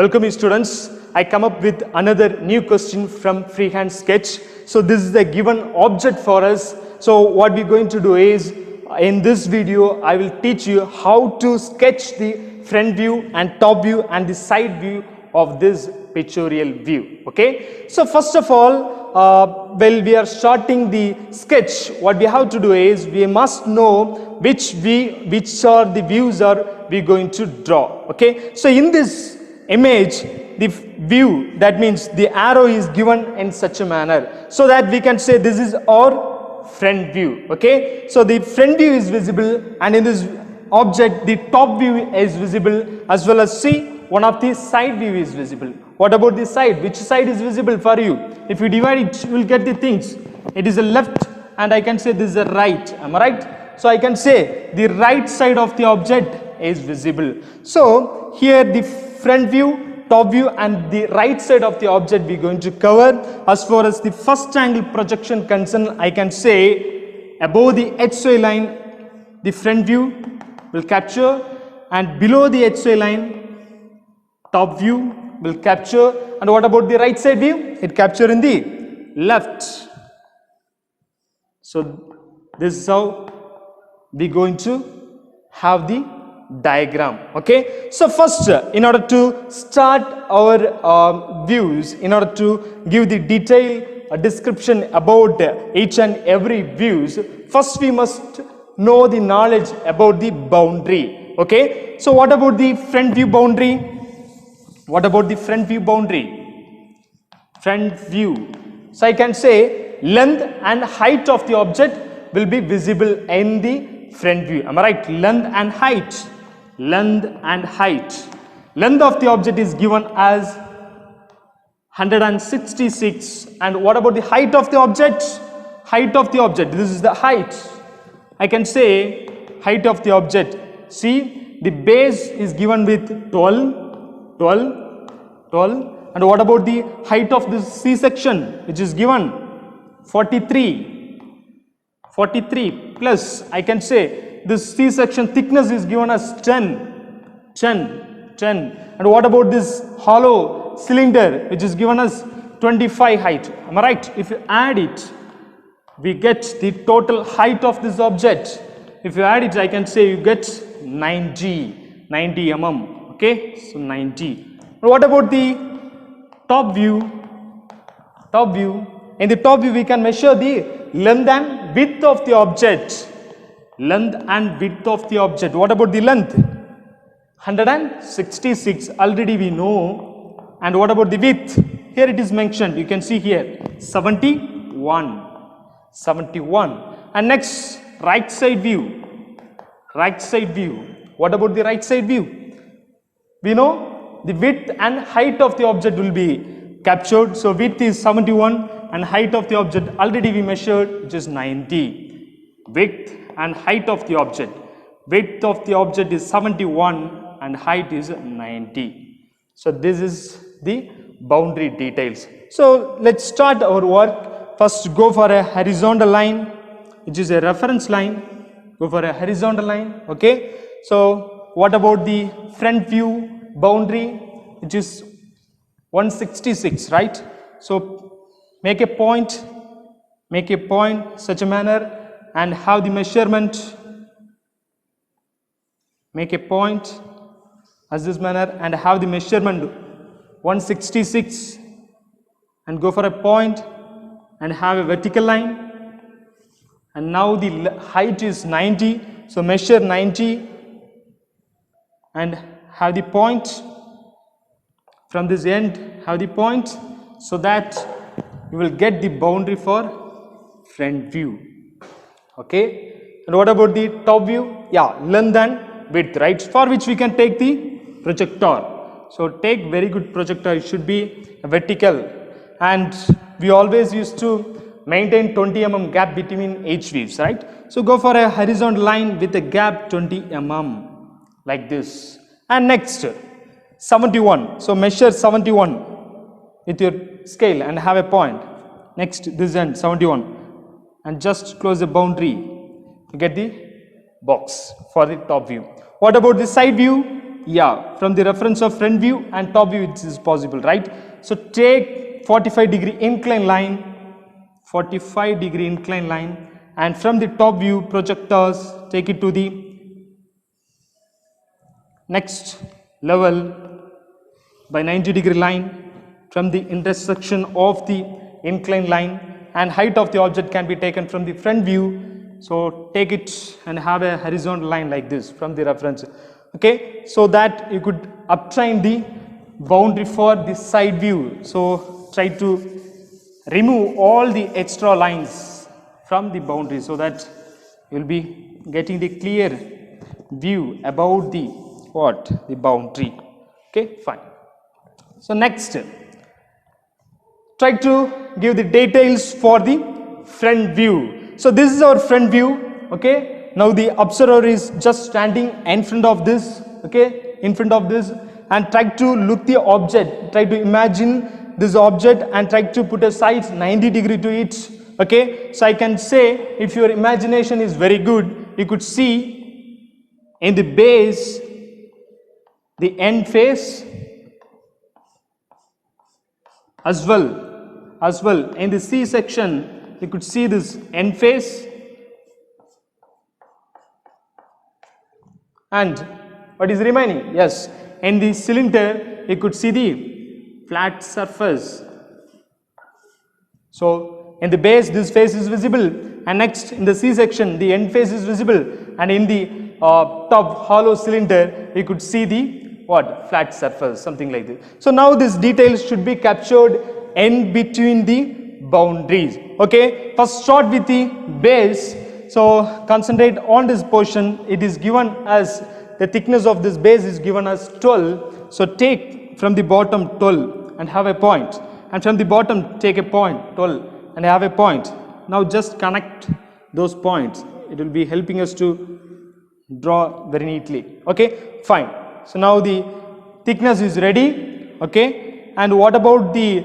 Welcome students. I come up with another new question from freehand sketch. So this is the given object for us. So what we're going to do is, in this video I will teach you how to sketch the front view and top view and the side view of this pictorial view. Okay, so first of all, while we are starting the sketch, what we have to do is we must know which are the views are we going to draw. Okay, so in this image, the view, that means the arrow is given in such a manner so that we can say this is our front view. Okay, so the front view is visible, and in this object the top view is visible, as well as see one of the side view is visible. What about the side? Which side is visible for you? If you divide it, you will get the things. It is a left, and I can say this is a right. Am I right? So I can say the right side of the object is visible. So here the front view, top view and the right side of the object we are going to cover. As far as the first angle projection concerned, I can say above the XY line the front view will capture, and below the XY line top view will capture. And what about the right side view? It capture in the left. So this is how we are going to have the diagram. Okay, so first, in order to start our views, in order to give the detailed description about each and every views, first we must know the knowledge about the boundary. Okay, so what about the front view boundary? What about the front view boundary? Front view. So I can say length and height of the object will be visible in the front view. Am I right? Length and height. Length and height. Length of the object is given as 166. And what about the height of the object? Height of the object. This is the height. I can say height of the object. See, the base is given with 12. And what about the height of this C section, which is given 43 plus, I can say this C section thickness is given as 10. And what about this hollow cylinder, which is given as 25 height? Am I right? If you add it, we get the total height of this object. If you add it, I can say you get 90 mm. Okay, so 90. What about the top view? Top view. In the top view, we can measure the length and width of the object. Length and width of the object. What about the length? 166. Already we know. And what about the width? Here it is mentioned. You can see here 71. And next, right side view. Right side view. What about the right side view? We know the width and height of the object will be captured. So width is 71 and height of the object already we measured, which is 90. Width and height of the object. Width of the object is 71 and height is 90. So this is the boundary details. So let's start our work. First go for a horizontal line, which is a reference line. Go for a horizontal line. Okay. So what about the front view boundary, which is 166, right? So make a point such a manner and have the measurement. Make a point as this manner and have the measurement 166 and go for a point and have a vertical line. And now the height is 90, so measure 90 and have the point from this end, have the point, so that you will get the boundary for front view. Okay, and what about the top view? Yeah, length and width, right? For which we can take the projector. So take very good projector. It should be vertical, and we always used to maintain 20 mm gap between each views, right? So go for a horizontal line with a gap 20 mm like this. And next 71. So measure 71 with your scale and have a point. Next this end 71 and just close the boundary to get the box for the top view. What about the side view? Yeah, from the reference of front view and top view it is possible, right? So take 45-degree incline line, 45-degree incline line, and from the top view projectors take it to the next level by 90-degree line from the intersection of the inclined line, and height of the object can be taken from the front view. So take it and have a horizontal line like this from the reference, okay, so that you could obtain the boundary for the side view. So try to remove all the extra lines from the boundary so that you will be getting the clear view about the what, the boundary. Okay, fine. So next, try to give the details for the front view. So this is our front view, okay. Now the observer is just standing in front of this, okay, in front of this, and try to look the object, try to imagine this object and try to put a sight 90-degree to it, okay. So I can say, if your imagination is very good, you could see in the base the end face as well in the C section you could see this end face, and what is remaining, yes, in the cylinder you could see the flat surface. So in the base this face is visible, and next in the C section the end face is visible, and in the top hollow cylinder you could see the what, flat surface, something like this. So now these details should be captured in between the boundaries, okay. First start with the base. So concentrate on this portion. It is given as the thickness of this base is given as 12. So take from the bottom 12 and have a point, and from the bottom take a point 12 and have a point. Now just connect those points. It will be helping us to draw very neatly, okay, fine. So now the thickness is ready, okay. And what about the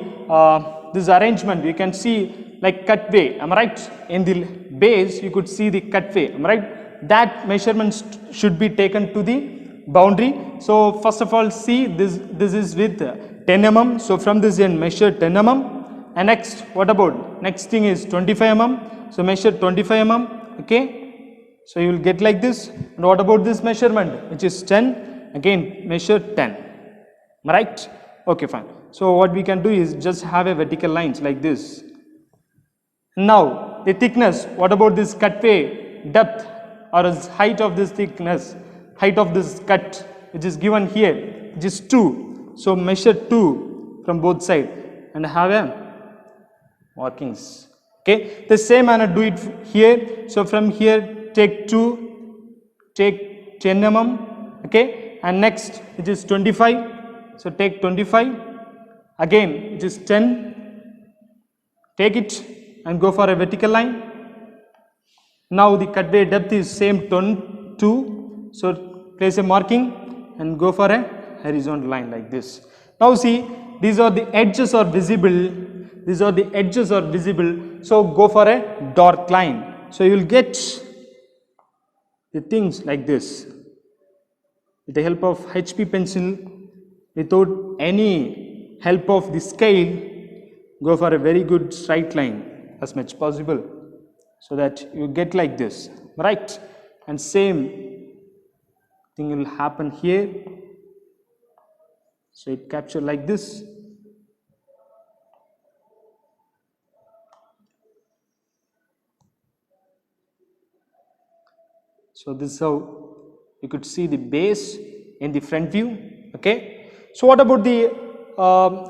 this arrangement? You can see like cut way, am I right? In the base you could see the cut way, am I right? That measurements should be taken to the boundary. So first of all, see this is with 10 mm. So from this end measure 10 mm, and next what about, next thing is 25 mm. So measure 25 mm, okay. So you will get like this. And what about this measurement which is 10? Again measure 10, right? Okay, fine. So what we can do is just have a vertical lines like this. Now the thickness, what about this cut way depth or height of this thickness, height of this cut which is given here, which is 2. So measure 2 from both sides and have a markings, okay. The same manner do it here. So from here take 2, take 10 mm, okay. And next it is 25, so take 25, again it is 10, take it and go for a vertical line. Now the cut way depth is same 2, so place a marking and go for a horizontal line like this. Now see, these are the edges are visible, these are the edges are visible, so go for a dark line. So you will get the things like this. With the help of HP pencil, without any help of the scale, go for a very good straight line as much possible, so that you get like this, right? And same thing will happen here. So it capture like this. So this is how you could see the base in the front view, okay. So what about the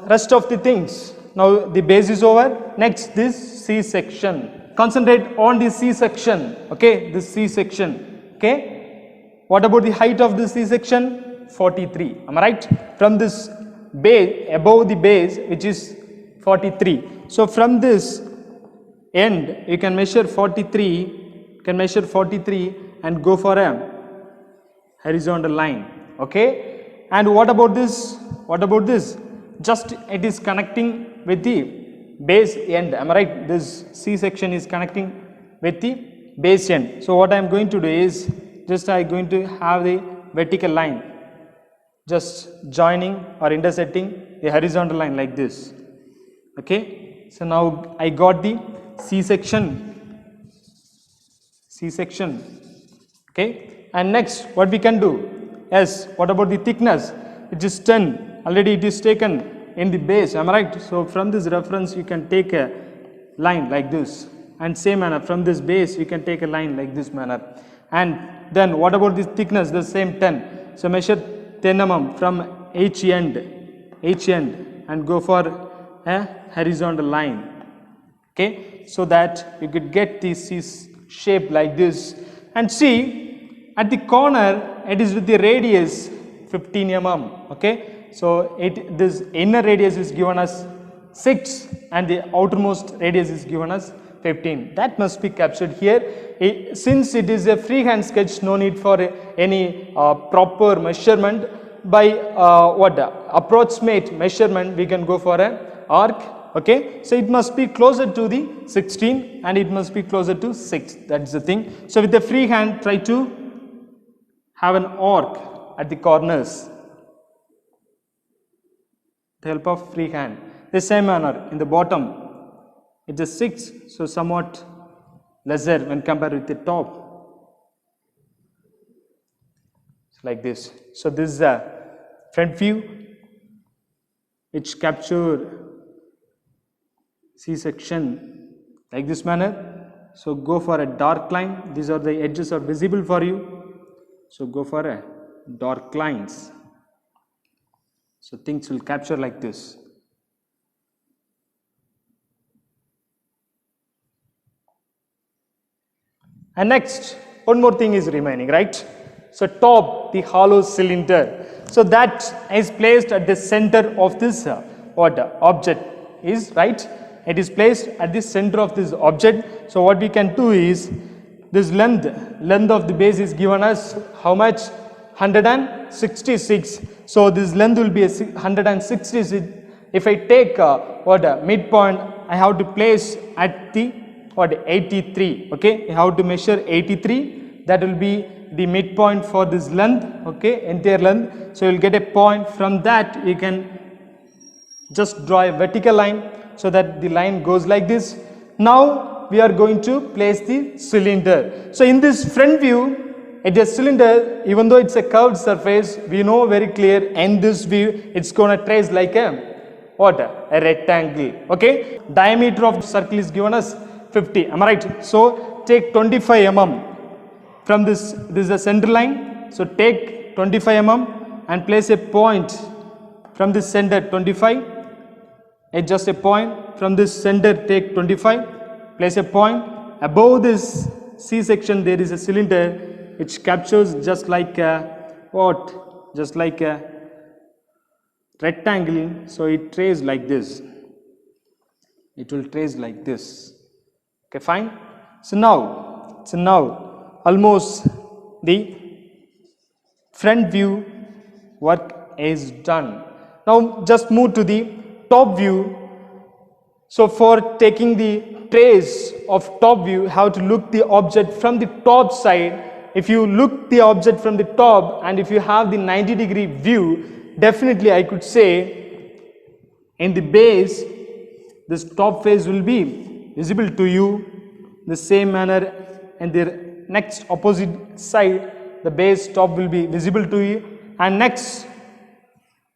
rest of the things? Now the base is over. Next, this C section. Concentrate on the C section, okay. This C section, okay. What about the height of the C section? 43. Am I right? From this base, above the base, which is 43. So from this end, you can measure 43. Can measure 43 and go for a horizontal line, okay. And what about this? What about this? Just it is connecting with the base end, am I right? This C section is connecting with the base end. So what I am going to do is just I am going to have the vertical line just joining or intersecting a horizontal line like this. Okay, so now I got the C section. Okay, and next what we can do? Yes, what about the thickness? It is 10. Already it is taken in the base. Am I right? So from this reference you can take a line like this, and same manner from this base you can take a line like this manner. And then what about the thickness? The same 10. So measure 10 mm from each end and go for a horizontal line. Okay, so that you could get this shape like this. And see, at the corner it is with the radius 15 mm. Okay, so this inner radius is given as 6 and the outermost radius is given as 15. That must be captured here. Since it is a freehand sketch, no need for any proper measurement. By approximate measurement, we can go for an arc. Okay, so it must be closer to the 16 and it must be closer to 6. That's the thing. So with the freehand, try to have an arc at the corners with the help of freehand. The same manner in the bottom, it is 6, so somewhat lesser when compared with the top. It's like this. So this is a front view which capture C section like this manner. So go for a dark line. These are the edges are visible for you. So go for a dark lines. So things will capture like this. And next, one more thing is remaining, right? So top, the hollow cylinder. So that is placed at the center of this object is, right? It is placed at the center of this object. So what we can do is, this length of the base is given as how much? 166. So this length will be 166. If I take midpoint, I have to place at the 83. Okay, I have to measure 83. That will be the midpoint for this length. Okay, entire length. So you will get a point. From that you can just draw a vertical line so that the line goes like this. Now we are going to place the cylinder. So in this front view, it is cylinder. Even though it's a curved surface, we know very clear in this view it's going to trace like a a rectangle. Okay, diameter of circle is given as 50. Am I right? So take 25 mm from this. This is a center line. So take 25 mm and place a point from this center 25. Just a point from this center. Take 25. Place a point above this C section. There is a cylinder which captures just like a just like a rectangle. So it traces like this. It will trace like this. Okay, fine. So now almost the front view work is done. Now just move to the top view. So for taking the trace of top view, you have to look the object from the top side. If you look the object from the top and if you have the 90-degree view, definitely I could say in the base this top face will be visible to you. The same manner and the next opposite side, the base top will be visible to you, and next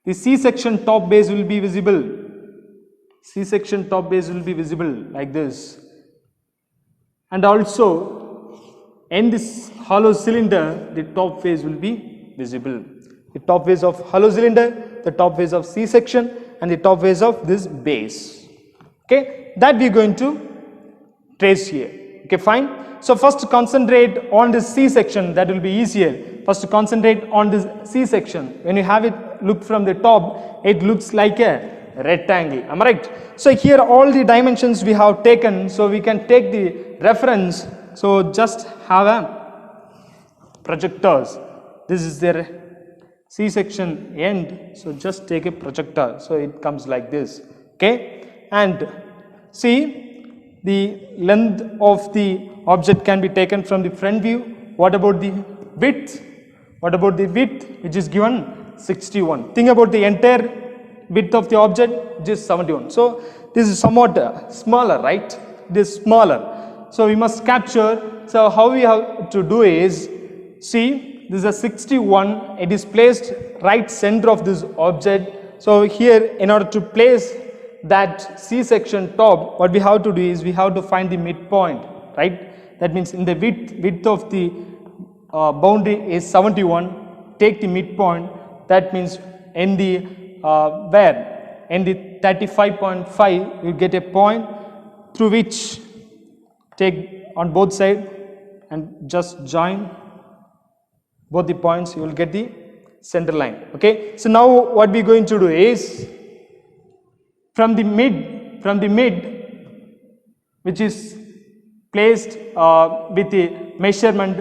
the C section top base will be visible. C section top base will be visible like this. And also in this hollow cylinder, the top face will be visible. The top face of hollow cylinder, the top face of C section, and the top face of this base. Okay, that we are going to trace here. Okay, fine. So first concentrate on this C section. That will be easier. First concentrate on this C section. When you have it look from the top, it looks like a rectangle. Am I right? So here all the dimensions we have taken. So we can take the reference. So just have a projectors. This is their C section end. So just take a projector. So it comes like this. Okay, and see the length of the object can be taken from the front view. What about the width? What about the width, which is given 61. Think about the entire width of the object, just 71. So this is somewhat smaller, right? This smaller. So we must capture. So how we have to do is, see, this is a 61. It is placed right center of this object. So here, in order to place that C-section top, what we have to do is we have to find the midpoint, right? That means in the width of the boundary is 71. Take the midpoint. That means in the where in the 35.5 you get a point through which take on both sides and just join both the points, you will get the center line. Okay, so now what we are going to do is from the mid which is placed with the measurement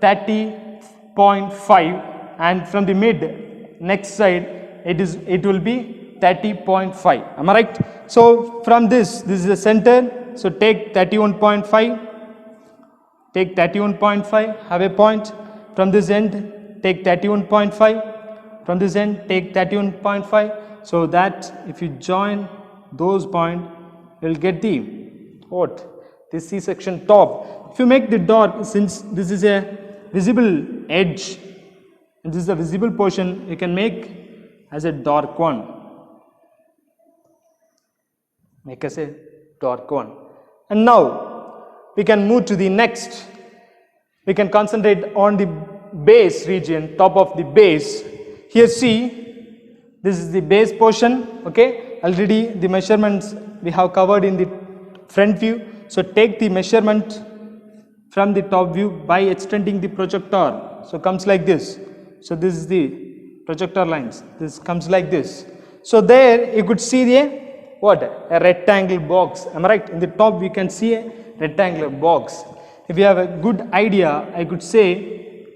30.5, and from the mid next side it will be 30.5. am I right? So from this is the center, so take 31.5, take 31.5, have a point. From this end take 31.5, from this end take 31.5, so that if you join those points you will get the what? This C-section top. If you make the dot, since this is a visible edge and this is a visible portion, you can make as a dark one. Make as a dark one. And now we can move to the next. We can concentrate on the base region, top of the base. Here see, this is the base portion. Okay, already the measurements we have covered in the front view. So take the measurement from the top view by extending the projector. So comes like this. So this is the projector lines. This comes like this. So there you could see the what? A rectangle box. Am I right? In the top we can see a rectangular box. If you have a good idea, I could say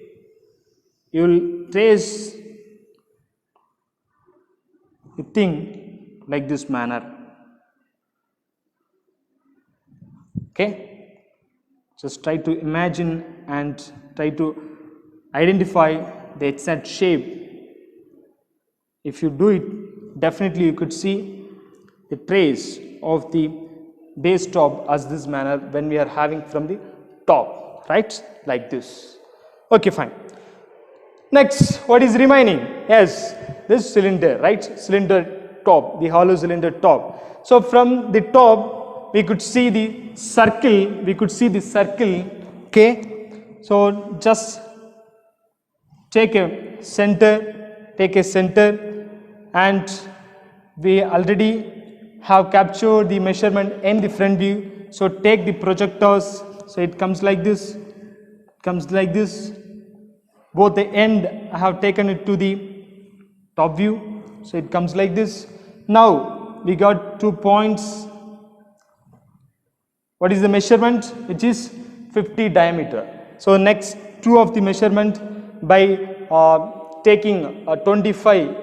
you will trace the thing like this manner. Okay, just try to imagine and try to identify the exact shape. If you do it, definitely you could see the trace of the base top as this manner when we are having from the top, right? Like this. Okay, fine. Next, what is remaining? Yes, this cylinder, right? Cylinder top, the hollow cylinder top. So from the top we could see the circle, okay. So just take a center, and we already have captured the measurement in the front view. So take the projectors, so it comes like this, both the end I have taken it to the top view, so it comes like this. Now we got 2 points. What is the measurement? Which is 50 diameter. So next two of the measurement by taking 25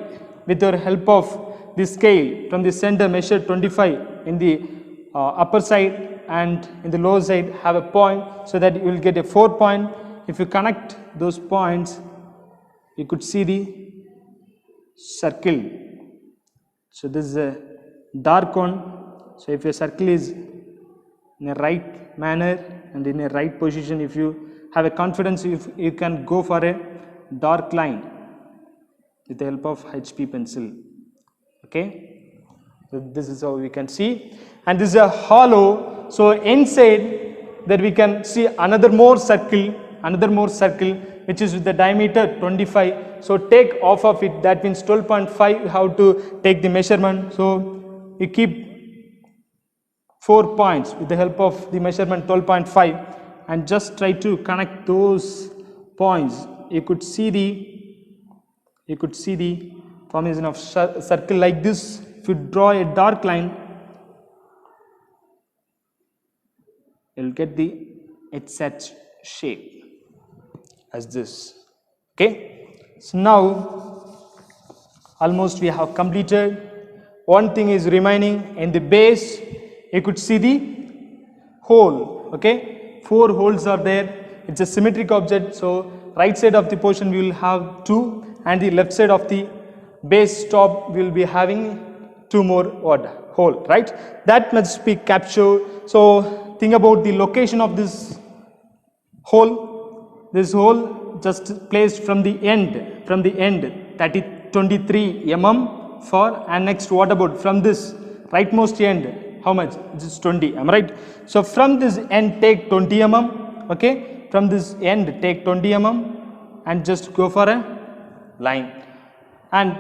with your help of the scale from the center, measure 25 in the upper side and in the lower side have a point, so that you will get a 4 point. If you connect those points, you could see the circle. So this is a dark one. So if your circle is in a right manner and in a right position, if you have a confidence, if you can go for a dark line with the help of HP pencil. Okay, so this is how we can see, and this is a hollow. So inside that we can see another more circle which is with the diameter 25. So take off of it, that means 12.5 you have to take the measurement. So you keep 4 points with the help of the measurement 12.5 and just try to connect those points. You could see the formation of circle like this. If you draw a dark line, you will get the exact shape as this. Okay, so now almost we have completed. One thing is remaining in the base. You could see the hole. Okay, 4 holes are there. It's a symmetric object, so right side of the portion we will have 2 and the left side of the base top will be having two more what hole, right? That must be captured. So think about the location of this hole. This hole just placed from the end that is 23 mm for, and next what about from this rightmost end, how much? This is 20, am I right? So from this end take 20 mm, okay, from this end take 20 mm and just go for a line, and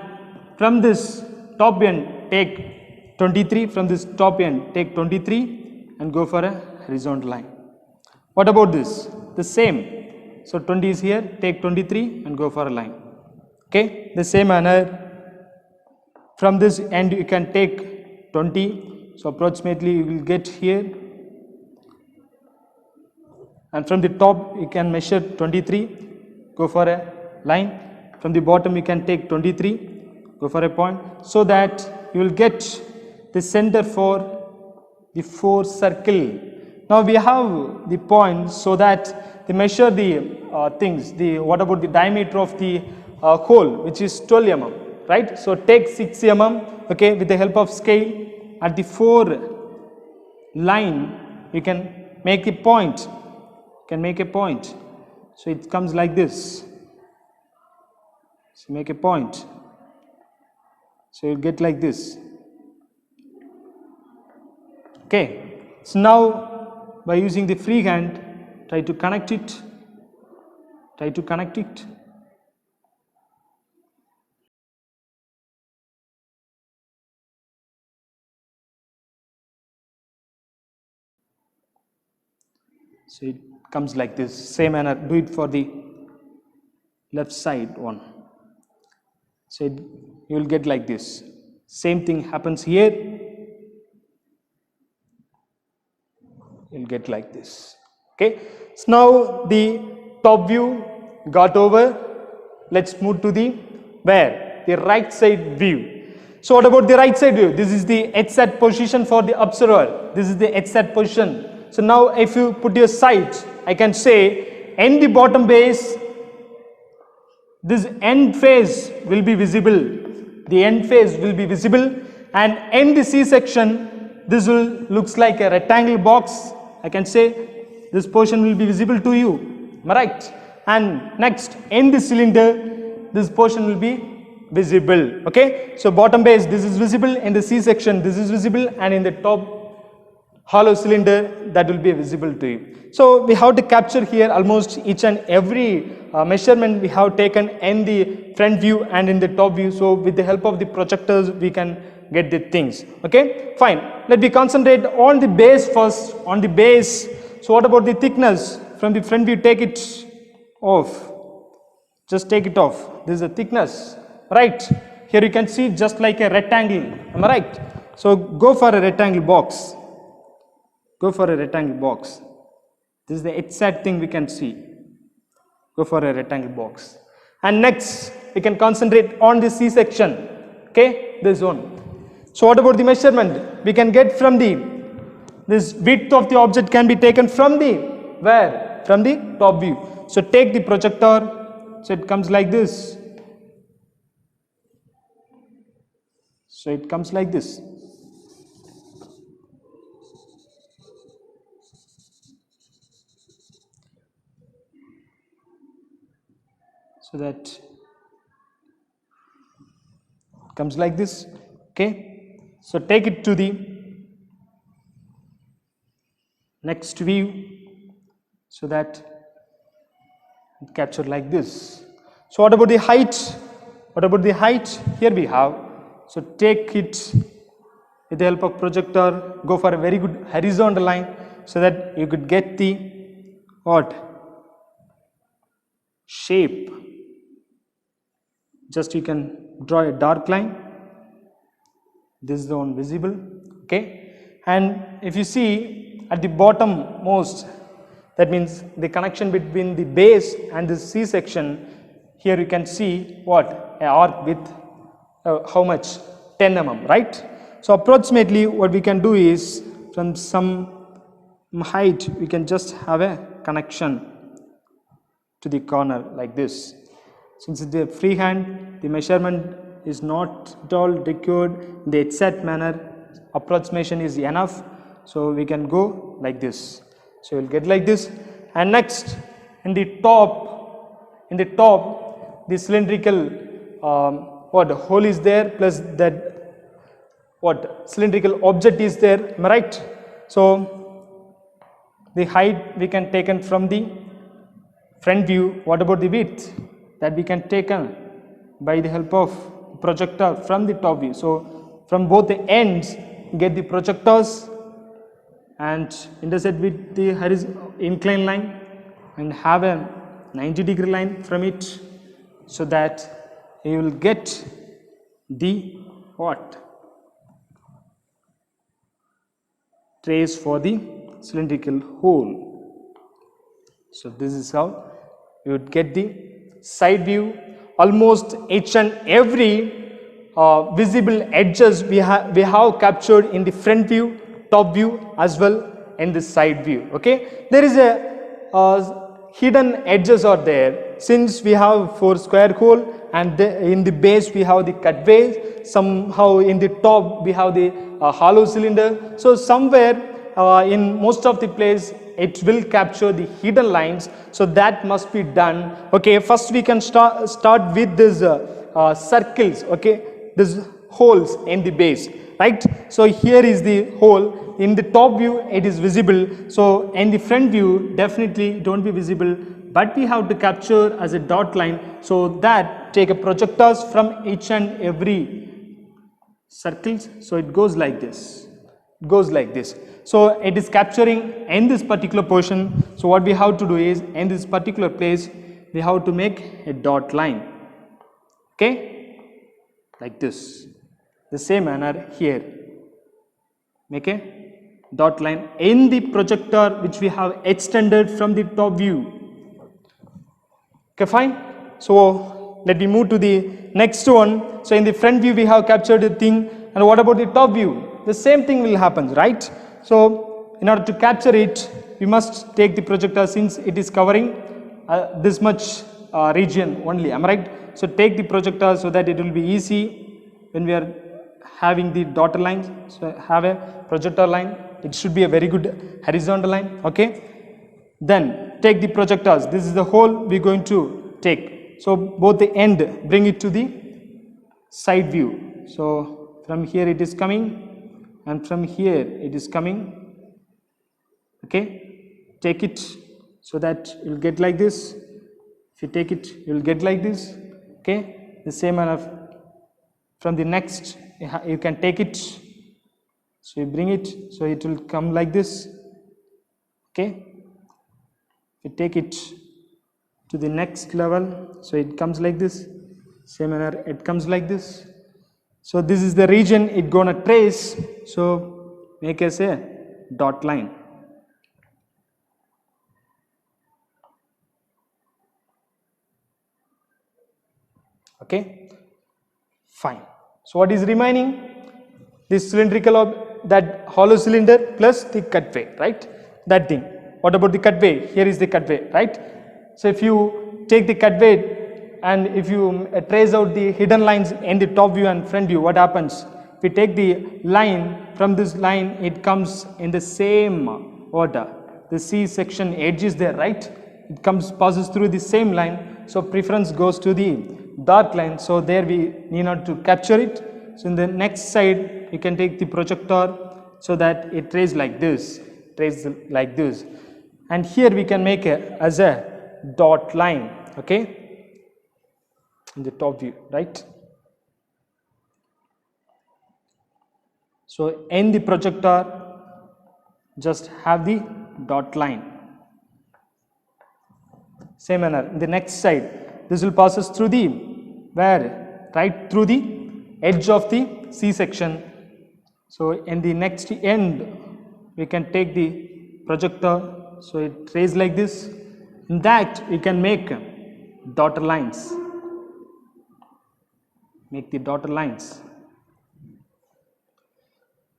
from this top end take 23, from this top end take 23 and go for a horizontal line. What about this? The same. So 20 is here, take 23 and go for a line. Okay, the same manner from this end you can take 20, so approximately you will get here, and from the top you can measure 23, go for a line. From the bottom you can take 23, go for a point, so that you will get the center for the 4 circle. Now we have the points, so that they measure the things. What about the diameter of the hole, which is 12 mm, right? So take 6 mm, okay, with the help of scale. At the 4 line you can make a point. So it comes like this. So make a point. So you get like this. Okay. So now by using the free hand, try to connect it. So it comes like this. Same manner, do it for the left side one. So you will get like this. Same thing happens here. You'll get like this. Okay. So now the top view got over. Let's move to the where? The right side view. So what about the right side view? This is the HSAT position for the observer. This is the HSAT position. So now if you put your sight, I can say in the bottom base, this end face will be visible. The end face will be visible, and in the C section, this will looks like a rectangle box. I can say this portion will be visible to you. Am I right? And next, in the cylinder, this portion will be visible. Okay. So bottom base, this is visible. In the C section, this is visible, and in the top hollow cylinder, that will be visible to you. So we have to capture here almost each and every measurement we have taken in the front view and in the top view. So with the help of the projectors, we can get the things. Okay, fine. Let me concentrate on the base first. On the base. So what about the thickness? From the front view, take it off. Just take it off. This is the thickness, right? Here you can see just like a rectangle. Am I right? So go for a rectangle box. This is the exact thing we can see. Go for a rectangle box. And next, we can concentrate on the C section. Okay, this one. So what about the measurement? We can get from this width of the object can be taken from the where? From the top view. So take the projector. So it comes like this. So that comes like this. Okay, so take it to the next view, so that it captured like this. So what about the height? Here we have, so take it with the help of projector, go for a very good horizontal line, so that you could get the what shape. Just you can draw a dark line. This is the one visible. Okay, and if you see at the bottom most, that means the connection between the base and the C section. Here you can see what an arc with how much 10 mm, right? So approximately what we can do is from some height we can just have a connection to the corner like this. Since it's a free hand, the measurement is not at all required in the exact manner. Approximation is enough. So we can go like this. So we'll get like this. And next, in the top, the cylindrical hole is there, plus that cylindrical object is there. Am I right? So the height we can taken from the front view. What about the width? That we can taken by the help of projector from the top view. So from both the ends, get the projectors and intersect with the inclined line and have a 90-degree line from it, so that you will get the trace for the cylindrical hole. So this is how you would get the side view. Almost each and every visible edges we have captured in the front view, top view as well in the side view. Okay, there is a hidden edges are there, since we have 4 square hole, and in the base we have the cut way, somehow in the top we have the hollow cylinder. So somewhere in most of the place it will capture the hidden lines, so that must be done. Okay, first we can start with this circles, okay, these holes in the base, right? So here is the hole. In the top view it is visible, so in the front view definitely don't be visible, but we have to capture as a dot line. So that take a projectors from each and every circles, so it goes like this, so it is capturing in this particular portion. So what we have to do is, in this particular place we have to make a dot line, okay, like this. The same manner here, make a dot line in the projector which we have extended from the top view. Okay, fine. So let me move to the next one. So in the front view we have captured the thing, and what about the top view? The same thing will happen, right? So in order to capture it, we must take the projector, since it is covering this much region only. Am I right? So take the projector so that it will be easy when we are having the dotted lines. So have a projector line. It should be a very good horizontal line. Okay. Then take the projectors. This is the hole we are going to take. So both the end, bring it to the side view. So from here it is coming, and from here it is coming. Okay. Take it so that you will get like this. If you take it, you will get like this. Okay. The same manner from the next, you can take it. So you bring it, so it will come like this. Okay. You take it to the next level, so it comes like this. Same manner, it comes like this. So this is the region it gonna trace. So make as a dot line. Okay, fine. So what is remaining? This cylindrical, that hollow cylinder plus the cutway, right? That thing. What about the cutway? Here is the cutway, right? So if you take the cutway and if you trace out the hidden lines in the top view and front view, what happens? If we take the line, from this line it comes in the same order. The C section edge is there, right? It passes through the same line. So preference goes to the dark line. So there we need not to capture it. So in the next side, you can take the projector so that it traces like this, and here we can make as a dot line, okay, in the top view, right? So in the projector, just have the dot line. Same manner, in the next side, this will pass us through the, where? Right through the edge of the C section. So in the next end, we can take the projector, so it traces like this. In that, we can make dotted lines. Make the dotted lines.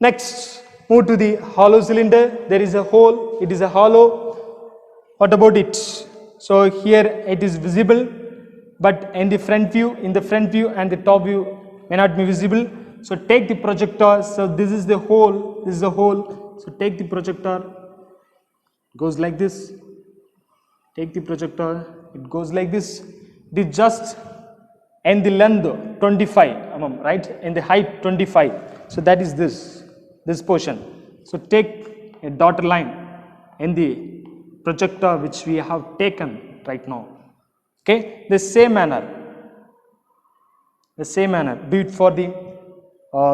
Next, move to the hollow cylinder. There is a hole, it is a hollow. What about it? So here it is visible, but in the front view and the top view, may not be visible. So take the projector. So this is the hole. This is the hole. So take the projector. Goes like this. Take the projector. It goes like this. It is just in the length 25 mm, right? In the height 25. So that is this portion. So take a dotted line in the projector which we have taken right now. Okay, the same manner, be it for the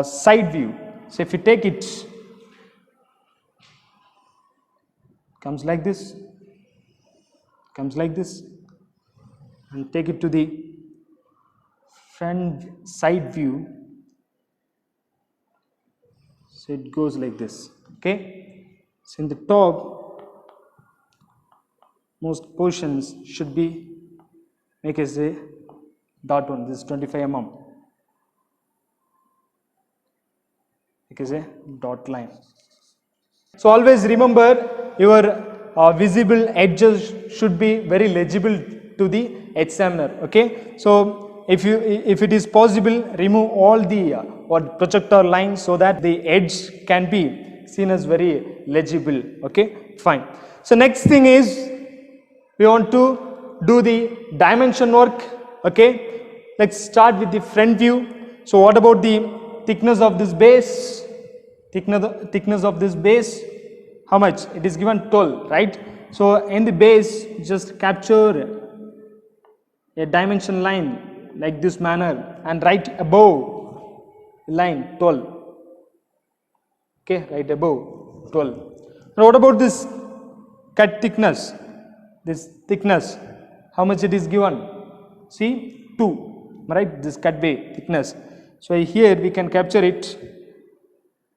side view. So if you take it, comes like this, and take it to the front side view. So it goes like this. Okay, so in the top, most portions should be make as a dot one. This is 25 mm. Make as a dot line. So always remember your visible edges should be very legible to the examiner. Okay, so if it is possible, remove all the projector lines so that the edge can be seen as very legible. Okay, fine. So next thing is we want to do the dimension work. Okay, let's start with the front view. So what about the thickness of this base? Thickness of this base, how much? It is given 12, right? So in the base, just capture a dimension line like this manner and right above the line 12. Okay, right above 12. Now what about this cut thickness? This thickness, how much it is given? See, 2, right? This cut way thickness. So here we can capture it.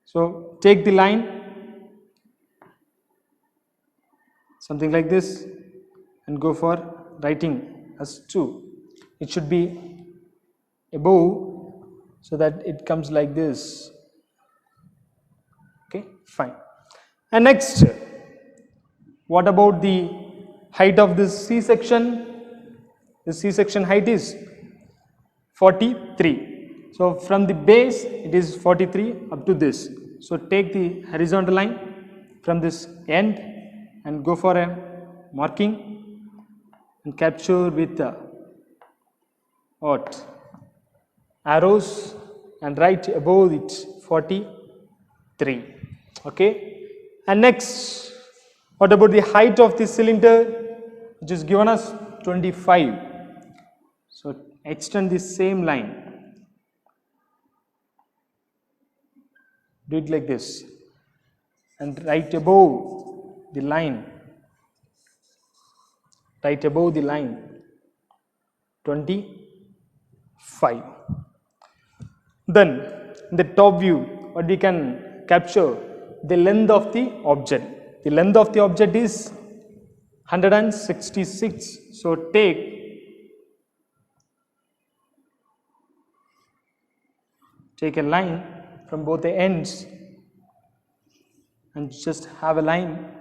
So take the line, something like this, and go for writing as 2. It should be above so that it comes like this. Okay, fine. And next, what about the height of this C-section? The C-section height is 43. So from the base it is 43 up to this. So take the horizontal line from this end and go for a marking and capture with what? Arrows and right above it 43. Okay. And next, what about the height of the cylinder, which is given as 25. So extend the same line. Do it like this and right above the line, 25. Then in the top view, what we can capture? The length of the object. The length of the object is 166. So take a line from both the ends and just have a line.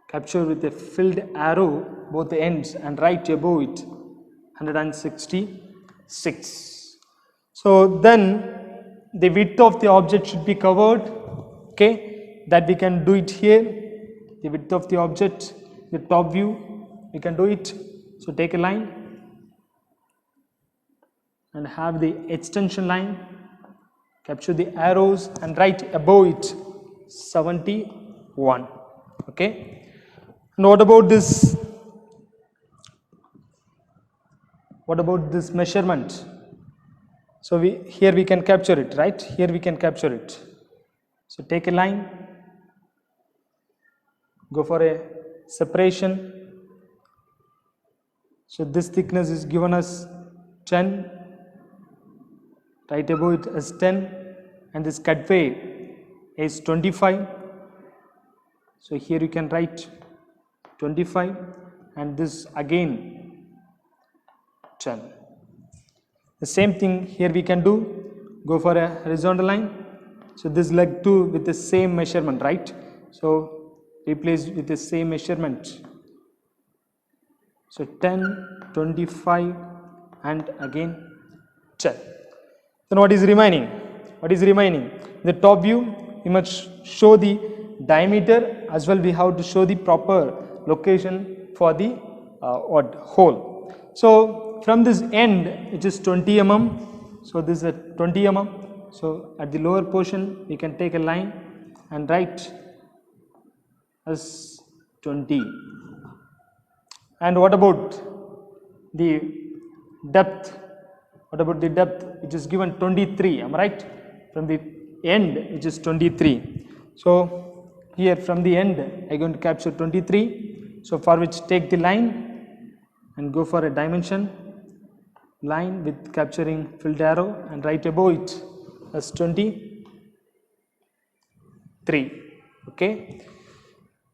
Capture with a filled arrow both the ends and right above it 166. So then the width of the object should be covered. Okay, that we can do it here. The width of the object, the top view, we can do it. So take a line and have the extension line, capture the arrows and right above it 71. Okay. And what about this? What about this measurement? So here we can capture it, right? Here we can capture it. So take a line, go for a separation. So this thickness is given as 10. Right above it as 10, and this cutway is 25. So here you can write 25, and this again 10. The same thing here we can do. Go for a horizontal line. So this leg 2 with the same measurement, right? So replace with the same measurement. So 10, 25 and again 10. Then what is remaining? What is remaining? In the top view, we must show the diameter, as well we have to show the proper location for the hole. So from this end, which is 20 mm, so this is a 20 mm. So at the lower portion, we can take a line and write as 20. And what about the depth? What about the depth, which is given 23, am I right? From the end, which is 23. So here from the end, I am going to capture 23. So for which take the line and go for a dimension line with capturing filled arrow and write above it as 23. Okay.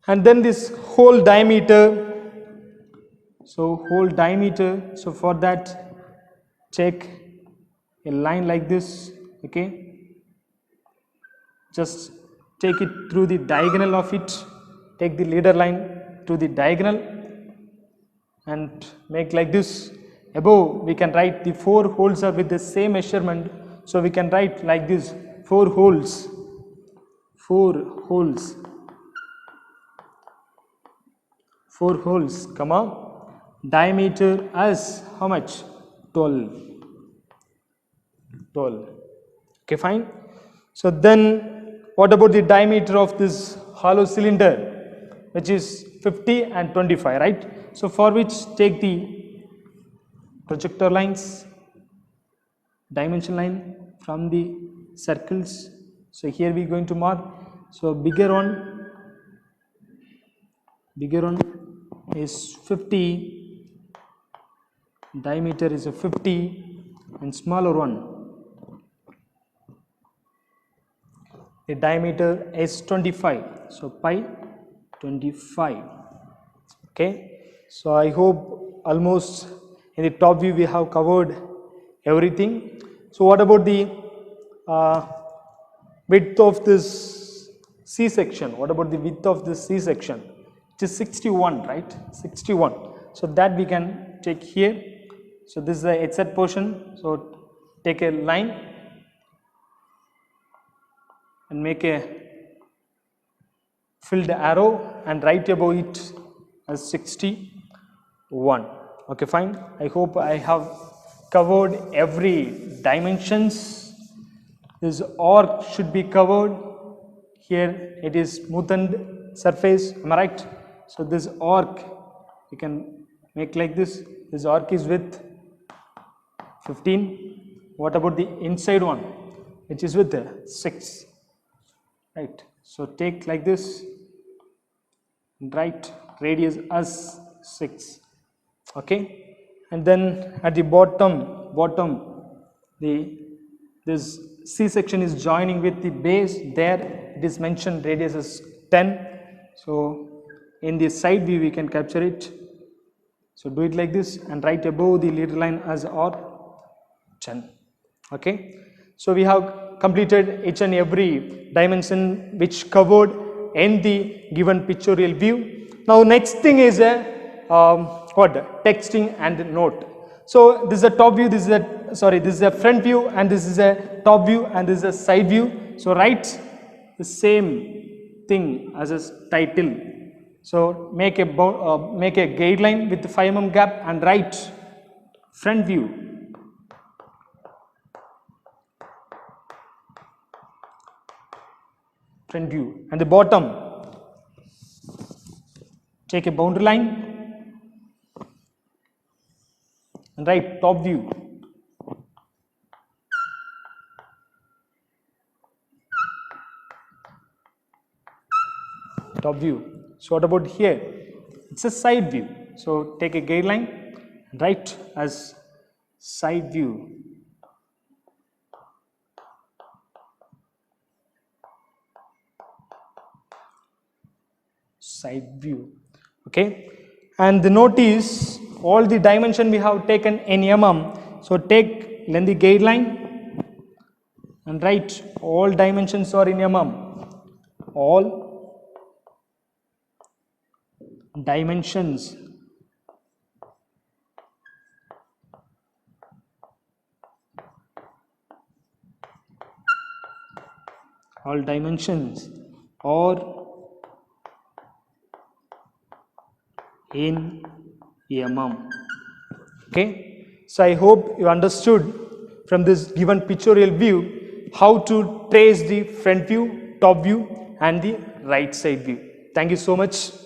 And then this whole diameter. So whole diameter. So for that, take a line like this. Okay. Just take it through the diagonal of it. Take the leader line through the diagonal and make like this. Above we can write the 4 holes are with the same measurement. So we can write like this: 4 holes. 4 holes. 4 holes, comma. Diameter as how much? 12. 12. Okay, fine. So then what about the diameter of this hollow cylinder, which is 50 and 25, right? So for which take the projector lines, dimension line from the circles. So here we are going to mark. So bigger one is 50. Diameter is a 50, and smaller one, the diameter is 25. So pi 25. Okay. So I hope almost in the top view we have covered everything. So what about the width of this C section? What about the width of this C section? It is 61, right? 61. So that we can take here. So this is the HZ portion. So take a line and make a filled arrow and write above it as 61. Okay, fine. I hope I have covered every dimensions. This arc should be covered. Here it is smoothened surface. Am I right? So this arc you can make like this. This arc is with 15. What about the inside one, which is with 6, right? So take like this and write radius as 6. Okay. And then at the bottom this C section is joining with the base. There it is mentioned radius is 10. So in the side view we can capture it. So do it like this and write above the leader line as R 10. Okay. So we have completed each and every dimension which covered in the given pictorial view. Now next thing is a texting and note. So this is a top view, this is a front view, and this is a top view, and this is a side view. So write the same thing as a title. So make a guideline with the 5 mm gap and write front view. Front view. And the bottom, take a boundary line and write top view. Top view. So what about here? It's a side view. So take a guideline and write as side view. Side view. Okay. And the notice all the dimension we have taken in mm. So take lengthy guideline and write all dimensions are in mm. All dimensions all dimensions are in mm. Okay, so I hope you understood from this given pictorial view how to trace the front view, top view and the right side view. Thank you so much.